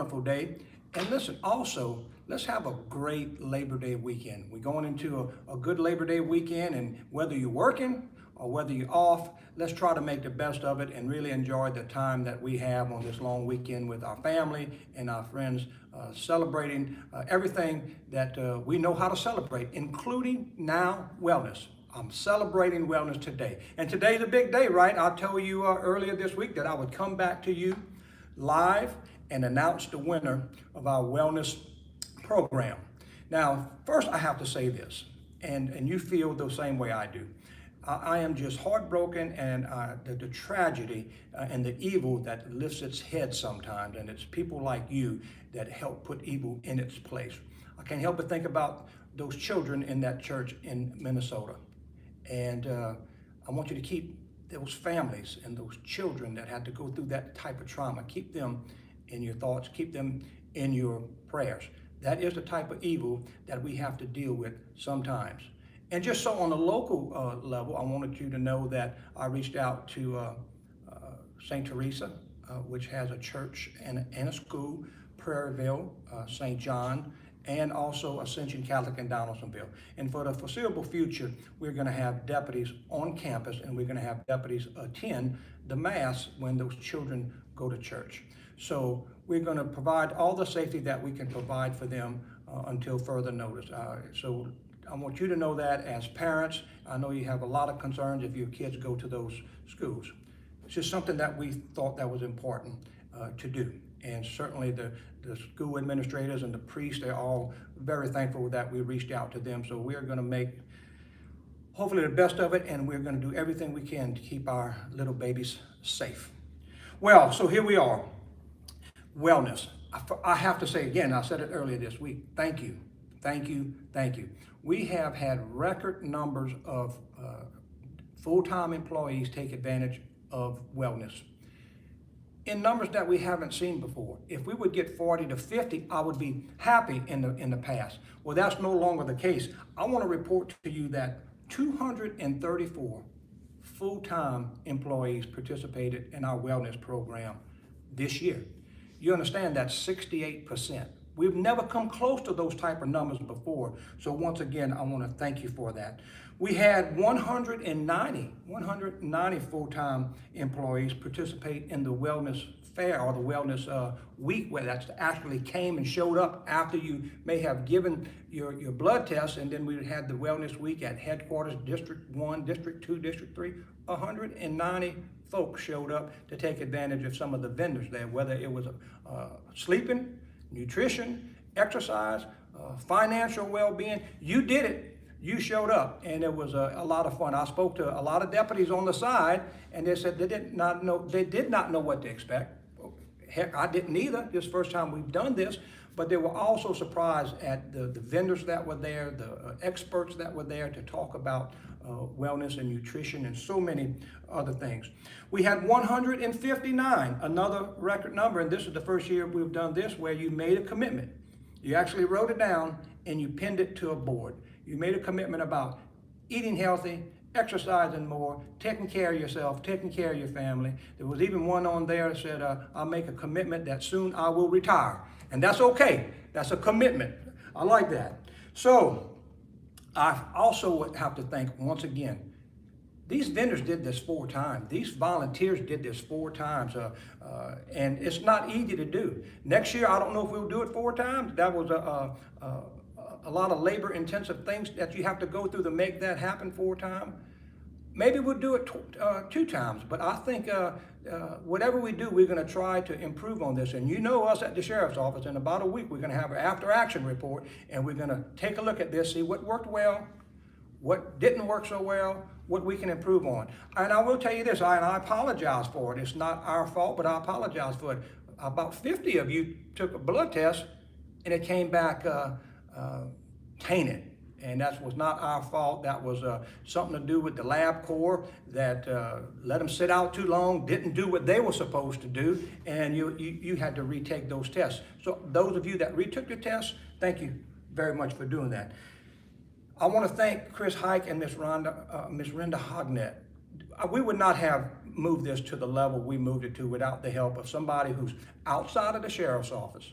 wonderful day. And listen, also, let's have a great Labor Day weekend. We're going into a good Labor Day weekend, and whether you're working or whether you're off, let's try to make the best of it and really enjoy the time that we have on this long weekend with our family and our friends, celebrating everything that we know how to celebrate, including now wellness. I'm celebrating wellness today. And today's a big day, right? I told you earlier this week that I would come back to you live and announce the winner of our wellness program. Now, first I have to say this, and you feel the same way I do. I am just heartbroken, and the tragedy and the evil that lifts its head sometimes, and it's people like you that help put evil in its place. I can't help but think about those children in that church in Minnesota. And I want you to keep those families and those children that had to go through that type of trauma, keep them in your thoughts, keep them in your prayers. That is the type of evil that we have to deal with sometimes. And just so on a local level, I wanted you to know that I reached out to St. Teresa, which has a church and a school, Prairieville, St. John, and also Ascension Catholic in Donaldsonville. And for the foreseeable future, we're going to have deputies on campus, and we're going to have deputies attend the Mass when those children go to church. So we're going to provide all the safety that we can provide for them until further notice. So I want you to know that as parents, I know you have a lot of concerns if your kids go to those schools. It's just something that we thought that was important to do. And certainly the school administrators and the priests, they're all very thankful that we reached out to them. So we're going to make hopefully the best of it, and we're going to do everything we can to keep our little babies safe. Well, so here we are. Wellness. I have to say again, I said it earlier this week, thank you, thank you, thank you. We have had record numbers of full-time employees take advantage of wellness in numbers that we haven't seen before. If we would get 40 to 50, I would be happy in the past. Well, that's no longer the case. I want to report to you that 234 full-time employees participated in our wellness program this year. You understand that's 68%. We've never come close to those type of numbers before. So once again, I want to thank you for that. We had 190 full-time employees participate in the wellness fair or the wellness week, where that actually came and showed up after you may have given your blood test. And then we had the wellness week at headquarters, District 1, District 2, District 3. 190 folks showed up to take advantage of some of the vendors there, whether it was sleeping, nutrition, exercise, financial well-being. You did it. You showed up, and it was a lot of fun. I spoke to a lot of deputies on the side, and they said they did not know what to expect. Heck, I didn't either. This is the first time we've done this, but they were also surprised at the vendors that were there, the experts that were there to talk about wellness and nutrition and so many other things. We had 159, another record number, and this is the first year we've done this where you made a commitment. You actually wrote it down and you pinned it to a board. You made a commitment about eating healthy, exercising more, taking care of yourself, taking care of your family. There was even one on there that said, I'll make a commitment that soon I will retire. And that's okay. That's a commitment. I like that. So I also have to thank, once again, these vendors did this 4 times. These volunteers did this 4 times, and it's not easy to do. Next year, I don't know if we'll do it 4 times. That was a lot of labor-intensive things that you have to go through to make that happen 4 times. Maybe we'll do it 2 times, but I think whatever we do, we're going to try to improve on this. And you know us at the Sheriff's Office, in about a week, we're going to have an after-action report, and we're going to take a look at this, see what worked well, what didn't work so well, what we can improve on. And I will tell you this, and I apologize for it. It's not our fault, but I apologize for it. About 50 of you took a blood test, and it came back tainted. And that was not our fault. That was something to do with the lab corps that let them sit out too long, didn't do what they were supposed to do, and you had to retake those tests. So those of you that retook your tests, thank you very much for doing that. I want to thank Chris Hike and Miss Rhonda Hognett. we would not have moved this to the level we moved it to without the help of somebody who's outside of the sheriff's office.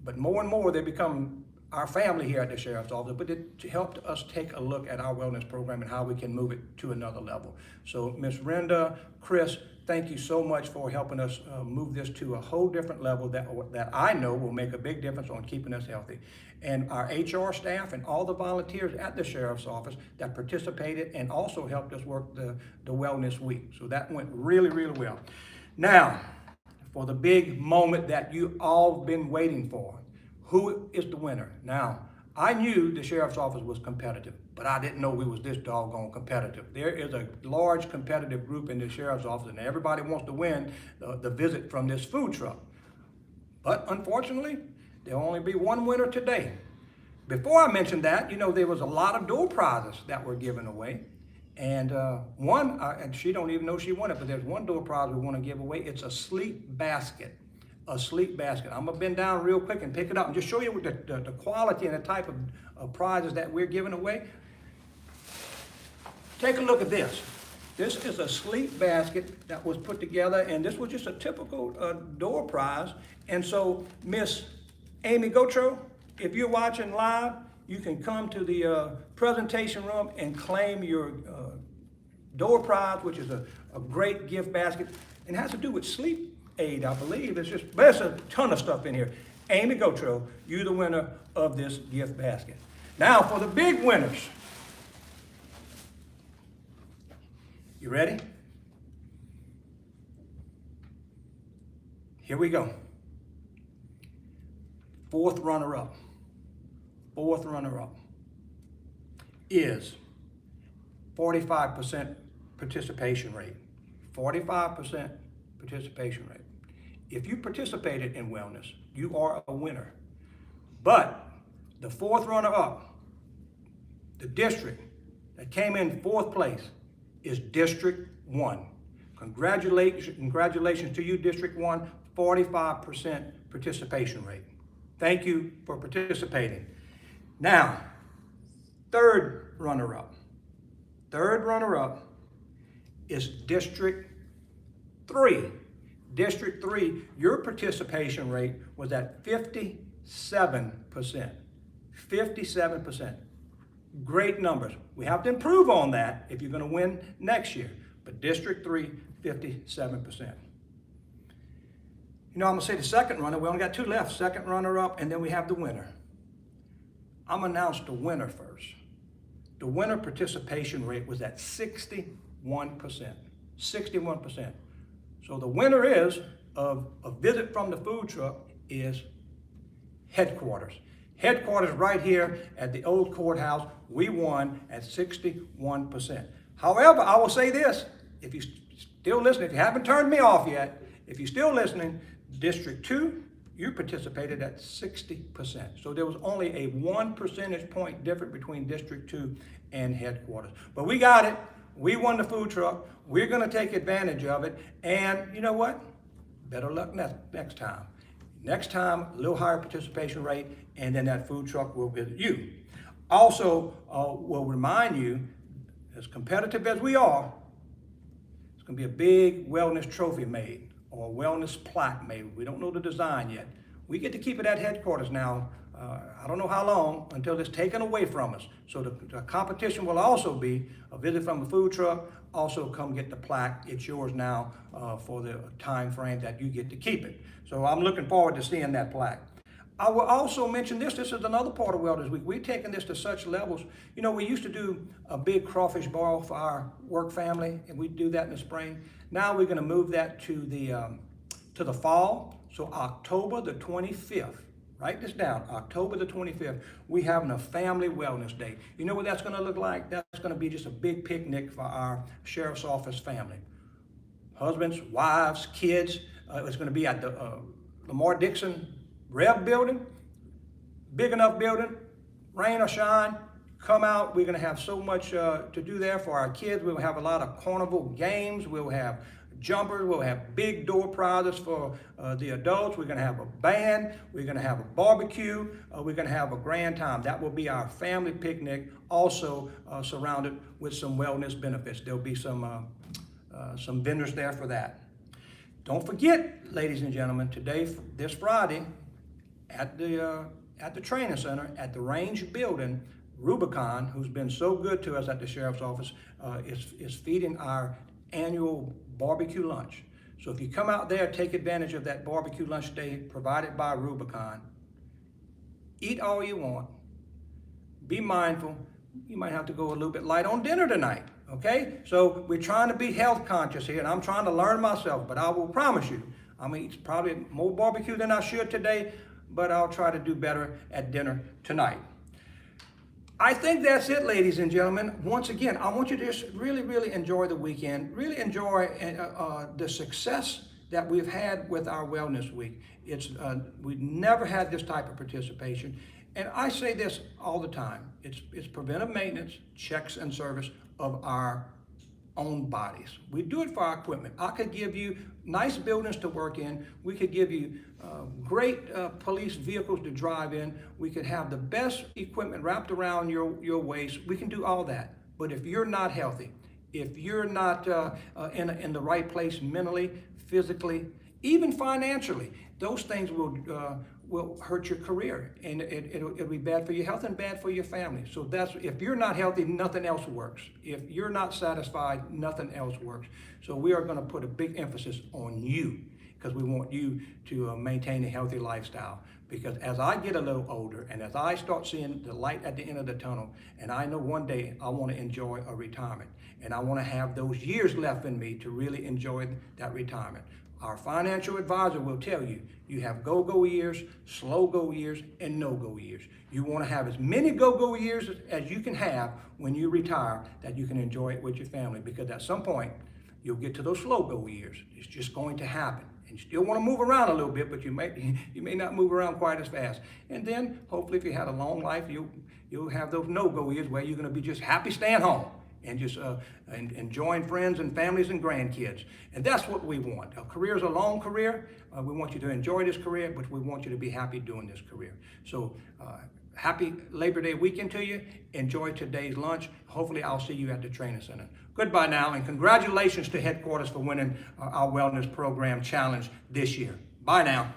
But more and more they become our family here at the sheriff's office, but it helped us take a look at our wellness program and how we can move it to another level. So Ms. Renda, Chris, thank you so much for helping us move this to a whole different level that I know will make a big difference on keeping us healthy. And our HR staff and all the volunteers at the sheriff's office that participated and also helped us work the wellness week. So that went really, really well. Now, for the big moment that you all been waiting for. Who is the winner? Now, I knew the sheriff's office was competitive, but I didn't know we was this doggone competitive. There is a large competitive group in the sheriff's office, and everybody wants to win the visit from this food truck. But unfortunately, there'll only be one winner today. Before I mentioned that, you know, there was a lot of door prizes that were given away. And and she don't even know she won it, but there's one door prize we want to give away. It's a sleep basket. A sleep basket. I'm gonna bend down real quick and pick it up and just show you the quality and the type of prizes that we're giving away. Take a look at this. This is a sleep basket that was put together, and this was just a typical door prize. And so Miss Amy Gotro, if you're watching live, you can come to the presentation room and claim your door prize, which is a great gift basket, and it has to do with sleep aid, I believe. There's a ton of stuff in here. Amy Gotro, you're the winner of this gift basket. Now for the big winners. You ready? Here we go. Fourth runner-up is 45% participation rate. 45% participation rate. If you participated in wellness, you are a winner. But the fourth runner-up, the district that came in fourth place, is District 1. Congratulations to you, District 1, 45% participation rate. Thank you for participating. Now, third runner-up is District 3. District 3, your participation rate was at 57%. 57%. Great numbers. We have to improve on that if you're going to win next year. But District 3, 57%. You know, I'm going to say the second runner. We only got two left. Second runner-up, and then we have the winner. I'm going to announce the winner first. The winner participation rate was at 61%. 61%. So the winner is of a visit from the food truck is Headquarters. Headquarters right here at the old courthouse. We won at 61%. However, I will say this, if you're still listening, if you haven't turned me off yet, if you're still listening, District 2, you participated at 60%. So there was only a 1 percentage point difference between District 2 and Headquarters. But we got it. We won the food truck. We're going to take advantage of it. And you know what? Better luck next time. Next time, a little higher participation rate, and then that food truck will visit you. Also, will remind you, as competitive as we are, it's going to be a big wellness trophy made, or a wellness plaque made. We don't know the design yet. We get to keep it at Headquarters now. I don't know how long until it's taken away from us. So the competition will also be a visit from a food truck. Also come get the plaque. It's yours now for the time frame that you get to keep it. So I'm looking forward to seeing that plaque. I will also mention this. This is another part of Wellness Week. We're taking this to such levels. You know, we used to do a big crawfish boil for our work family, and we do that in the spring. Now we're going to move that to the fall. So October the 25th. Write this down. October the 25th, we having a family wellness day. You know what that's going to look like? That's going to be just a big picnic for our sheriff's office family. Husbands, wives, kids. It's going to be at the Lamar Dixon Rev building. Big enough building. Rain or shine, come out. We're going to have so much to do there for our kids. We'll have a lot of carnival games. We'll have jumpers. We'll have big door prizes for the adults. We're going to have a band. We're going to have a barbecue. We're going to have a grand time. That will be our family picnic, also surrounded with some wellness benefits. There'll be some vendors there for that. Don't forget, ladies and gentlemen, this Friday, at the training center, at the Range building, Rubicon, who's been so good to us at the Sheriff's Office, is feeding our annual barbecue lunch. So if you come out there, take advantage of that barbecue lunch day provided by Rubicon. Eat all you want. Be mindful. You might have to go a little bit light on dinner tonight, okay? So we're trying to be health conscious here, and I'm trying to learn myself, but I will promise you, I'm gonna eat probably more barbecue than I should today, but I'll try to do better at dinner tonight. I think that's it, ladies and gentlemen. Once again, I want you to just really, really enjoy the weekend. Really enjoy the success that we've had with our Wellness Week. We've never had this type of participation. And I say this all the time. It's preventive maintenance, checks and service of our own bodies. We do it for our equipment. I could give you nice buildings to work in. We could give you great police vehicles to drive in. We could have the best equipment wrapped around your waist. We can do all that. But if you're not healthy, if you're not in the right place mentally, physically, even financially, those things will hurt your career, and it'll be bad for your health and bad for your family. So if you're not healthy, nothing else works. If you're not satisfied, nothing else works. So we are going to put a big emphasis on you, because we want you to maintain a healthy lifestyle. Because as I get a little older, and as I start seeing the light at the end of the tunnel, and I know one day I want to enjoy a retirement, and I want to have those years left in me to really enjoy that retirement. Our financial advisor will tell you, you have go-go years, slow-go years, and no-go years. You want to have as many go-go years as you can have when you retire, that you can enjoy it with your family, because at some point, you'll get to those slow-go years. It's just going to happen. And you still want to move around a little bit, but you may not move around quite as fast. And then, hopefully, if you had a long life, you'll have those no-go years where you're going to be just happy staying home and just enjoying friends and families and grandkids. And that's what we want. A career is a long career. We want you to enjoy this career, but we want you to be happy doing this career. So happy Labor Day weekend to you. Enjoy today's lunch. Hopefully I'll see you at the training center. Goodbye now, and congratulations to headquarters for winning our wellness program challenge this year. Bye now.